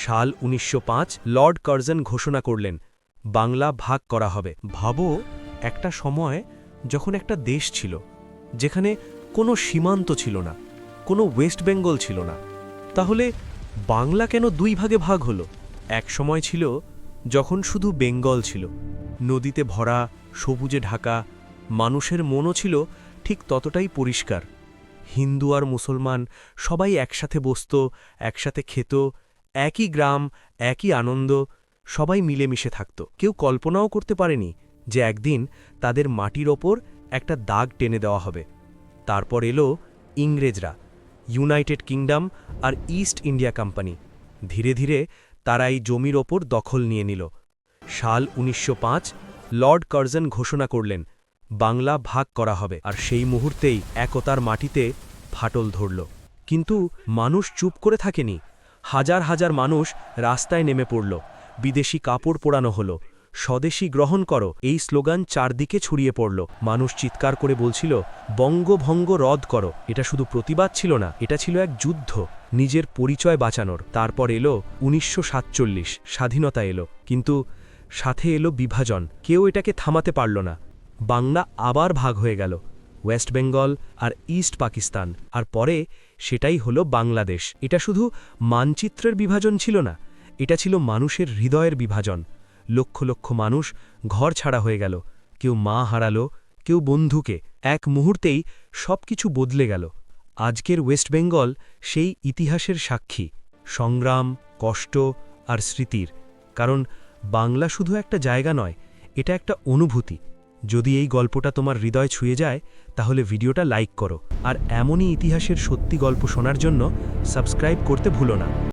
সাল ১৯০৫ Lord Curzon ঘোষণা করলেন, বাংলা ভাগ করা হবে। ভাবো, একটা সময় যখন একটা দেশ ছিল যেখানে কোনো সীমান্ত ছিল না, কোনো ওয়েস্ট বেঙ্গল ছিল না, তাহলে বাংলা কেন দুই ভাগে ভাগ হলো? এক সময় ছিল যখন শুধু বেঙ্গল ছিল, নদীতে ভরা, সবুজে ঢাকা, মানুষের মনও ছিল ঠিক ততটাই পরিষ্কার। হিন্দু আর মুসলমান সবাই একসাথে বসত, একসাথে খেত, একই গ্রাম, একই আনন্দ, সবাই মিলেমিশে থাকত। কেউ কল্পনাও করতে পারেনি যে একদিন তাদের মাটির ওপর একটা দাগ টেনে দেওয়া হবে। তারপর এলো ইংরেজরা, ইউনাইটেড কিংডম আর ইস্ট ইন্ডিয়া কোম্পানি। ধীরে ধীরে তারা এই জমির ওপর দখল নিয়ে নিল। সাল ১৯০৫ লর্ড কার্জন ঘোষণা করলেন, বাংলা ভাগ করা হবে। আর সেই মুহূর্তেই একতার মাটিতে ফাটল ধরল। কিন্তু মানুষ চুপ করে থাকেনি। হাজার হাজার মানুষ রাস্তায় নেমে পড়ল। বিদেশি কাপড় পোড়ানো হলো, স্বদেশী গ্রহণ করো, এই স্লোগান চারদিকে ছড়িয়ে পড়ল। মানুষ চিৎকার করে বলছিল, বঙ্গভঙ্গ রদ করো। এটা শুধু প্রতিবাদ ছিল না, এটা ছিল এক যুদ্ধ, নিজের পরিচয় বাঁচানোর। তারপর এলো ১৯৪৭, স্বাধীনতা এলো, কিন্তু সাথে এলো বিভাজন। কেউ এটাকে থামাতে পারল না। বাংলা আবার ভাগ হয়ে গেল, ওয়েস্ট বেঙ্গল আর ইস্ট পাকিস্তান, আর পরে সেটাই হলো বাংলাদেশ। এটা শুধু মানচিত্রের বিভাজন ছিল না, এটা ছিল মানুষের হৃদয়ের বিভাজন। লক্ষ লক্ষ মানুষ ঘর ছাড়া হয়ে গেল, কেউ মা হারালো, কেউ বন্ধুকে। এক মুহূর্তেই সবকিছু বদলে গেল। আজকের ওয়েস্ট বেঙ্গল সেই ইতিহাসের সাক্ষী, সংগ্রাম, কষ্ট আর স্মৃতির। কারণ বাংলা শুধু একটা জায়গা নয়, এটা একটা অনুভূতি। যদি এই গল্পটা তোমার হৃদয় ছুঁয়ে যায়, তাহলে ভিডিওটা লাইক করো, আর এমনই ইতিহাসের সত্যি গল্প শোনার জন্য সাবস্ক্রাইব করতে ভুলো না।